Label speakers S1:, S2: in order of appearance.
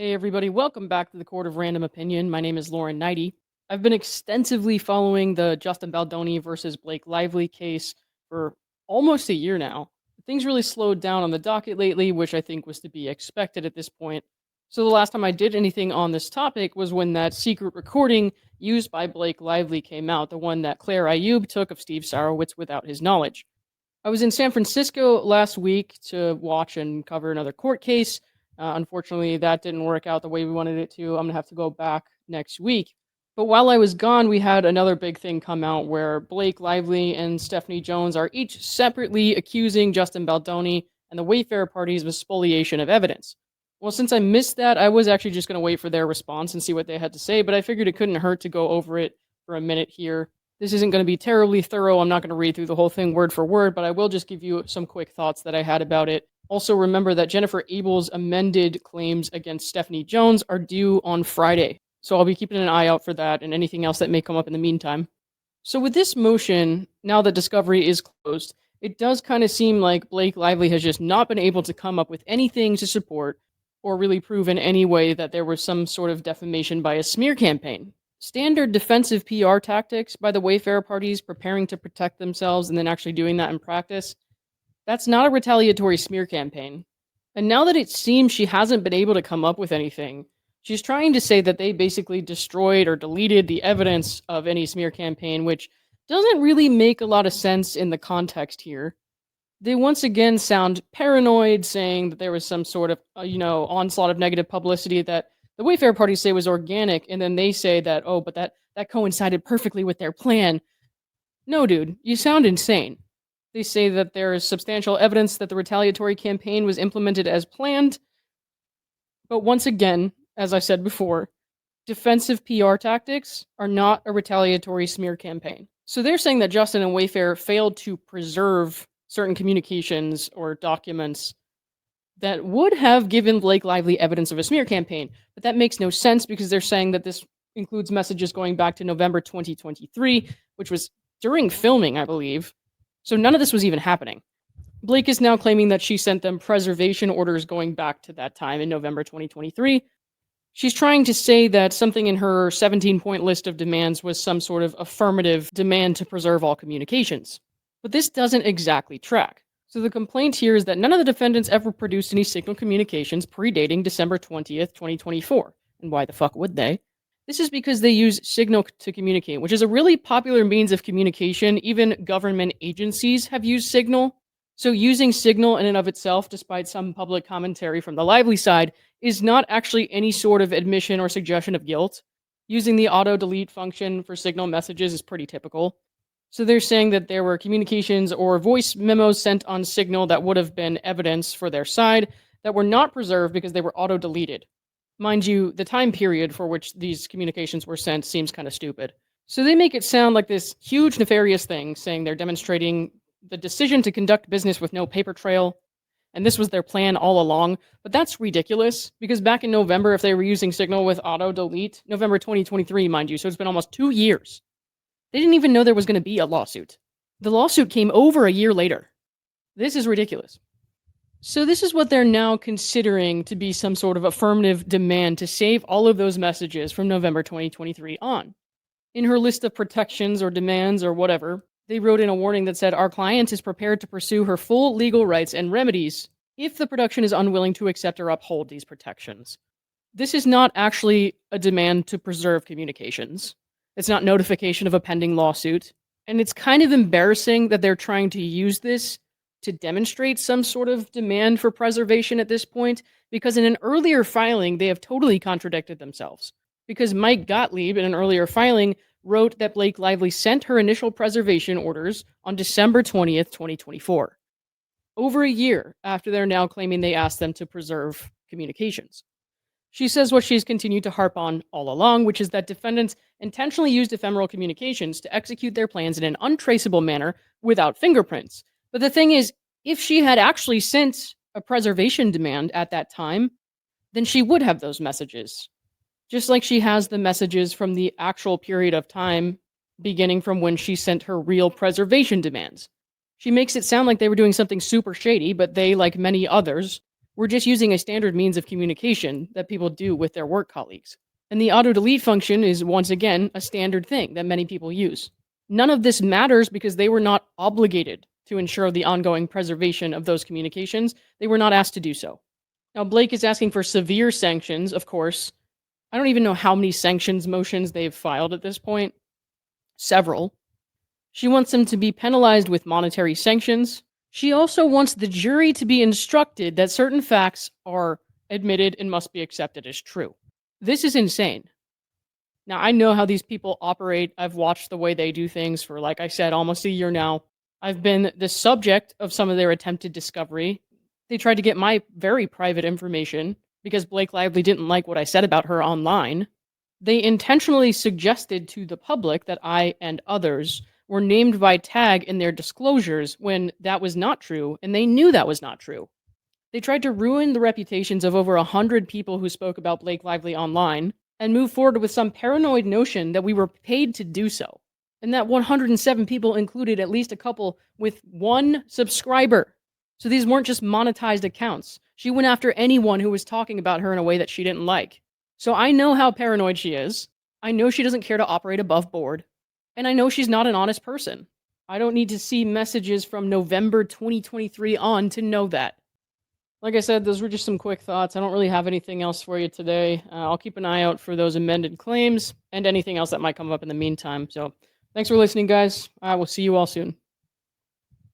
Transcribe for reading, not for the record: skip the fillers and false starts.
S1: Hey everybody, welcome back to the Court of Random Opinion. My name is Lauren Neidigh. I've been extensively following the Justin Baldoni versus Blake Lively case for almost a year now. Things really slowed down on the docket lately, which I think was to be expected at this point. So the last time I did anything on this topic was when that secret recording used by Blake Lively came out, the one that Claire Ayub took of Steve Sarowitz without his knowledge. I was in San Francisco last week to watch and cover another court case. Unfortunately, that didn't work out the way we wanted it to. I'm going to have to go back next week. But while I was gone, we had another big thing come out where Blake Lively and Stephanie Jones are each separately accusing Justin Baldoni and the Wayfarer parties of spoliation of evidence. Well, since I missed that, I was actually just going to wait for their response and see what they had to say, but I figured it couldn't hurt to go over it for a minute here. This isn't going to be terribly thorough. I'm not going to read through the whole thing word for word, but I will just give you some quick thoughts that I had about it. Also, remember that Jennifer Abel's amended claims against Stephanie Jones are due on Friday. So I'll be keeping an eye out for that and anything else that may come up in the meantime. So with this motion, now that discovery is closed, it does kind of seem like Blake Lively has just not been able to come up with anything to support or really prove in any way that there was some sort of defamation by a smear campaign. Standard defensive PR tactics by the Wayfarer parties preparing to protect themselves and then actually doing that in practice, that's not a retaliatory smear campaign. And now that it seems she hasn't been able to come up with anything, she's trying to say that they basically destroyed or deleted the evidence of any smear campaign, which doesn't really make a lot of sense in the context here. They once again sound paranoid, saying that there was some sort of, onslaught of negative publicity that the Wayfarer parties say was organic, and then they say that, but that coincided perfectly with their plan. No, dude, you sound insane. They say that there is substantial evidence that the retaliatory campaign was implemented as planned. But once again, as I said before, defensive PR tactics are not a retaliatory smear campaign. So they're saying that Justin and Wayfarer failed to preserve certain communications or documents that would have given Blake Lively evidence of a smear campaign. But that makes no sense because they're saying that this includes messages going back to November 2023, which was during filming, I believe. So none of this was even happening. Blake is now claiming that she sent them preservation orders going back to that time in November 2023. She's trying to say that something in her 17-point list of demands was some sort of affirmative demand to preserve all communications. But this doesn't exactly track. So the complaint here is that none of the defendants ever produced any signal communications predating December 20th, 2024. And why the fuck would they? This is because they use Signal to communicate, which is a really popular means of communication. Even government agencies have used Signal. So using Signal in and of itself, despite some public commentary from the Lively side, is not actually any sort of admission or suggestion of guilt. Using the auto-delete function for Signal messages is pretty typical. So they're saying that there were communications or voice memos sent on Signal that would have been evidence for their side that were not preserved because they were auto-deleted. Mind you, the time period for which these communications were sent seems kind of stupid. So they make it sound like this huge nefarious thing, saying they're demonstrating the decision to conduct business with no paper trail, and this was their plan all along. But that's ridiculous, because back in November, if they were using Signal with auto-delete, November 2023, mind you, so it's been almost 2 years. They didn't even know there was going to be a lawsuit. The lawsuit came over a year later. This is ridiculous. So this is what they're now considering to be some sort of affirmative demand to save all of those messages from November 2023 on. In her list of protections or demands or whatever, they wrote in a warning that said, our client is prepared to pursue her full legal rights and remedies if the production is unwilling to accept or uphold these protections. This is not actually a demand to preserve communications. It's not notification of a pending lawsuit. And it's kind of embarrassing that they're trying to use this to demonstrate some sort of demand for preservation at this point, because in an earlier filing, they have totally contradicted themselves. Because Mike Gottlieb, in an earlier filing, wrote that Blake Lively sent her initial preservation orders on December 20th, 2024. Over a year after they're now claiming they asked them to preserve communications. She says what she's continued to harp on all along, which is that defendants intentionally used ephemeral communications to execute their plans in an untraceable manner without fingerprints. But the thing is, if she had actually sent a preservation demand at that time, then she would have those messages. Just like she has the messages from the actual period of time beginning from when she sent her real preservation demands. She makes it sound like they were doing something super shady, but they, like many others, We're just using a standard means of communication that people do with their work colleagues. And the auto delete function is, once again, a standard thing that many people use. None of this matters because they were not obligated to ensure the ongoing preservation of those communications. They were not asked to do so. Now, Blake is asking for severe sanctions, of course. I don't even know how many sanctions motions they've filed at this point. Several. She wants them to be penalized with monetary sanctions. She also wants the jury to be instructed that certain facts are admitted and must be accepted as true. This is insane. Now, I know how these people operate. I've watched the way they do things for, like I said, almost a year now. I've been the subject of some of their attempted discovery. They tried to get my very private information because Blake Lively didn't like what I said about her online. They intentionally suggested to the public that I and others were named by tag in their disclosures when that was not true, and they knew that was not true. They tried to ruin the reputations of over 100 people who spoke about Blake Lively online and move forward with some paranoid notion that we were paid to do so. And that 107 people included at least a couple with one subscriber. So these weren't just monetized accounts. She went after anyone who was talking about her in a way that she didn't like. So I know how paranoid she is. I know she doesn't care to operate above board. And I know she's not an honest person. I don't need to see messages from November 2023 on to know that. Like I said, those were just some quick thoughts. I don't really have anything else for you today. I'll keep an eye out for those amended claims and anything else that might come up in the meantime. So thanks for listening, guys. I will see you all soon.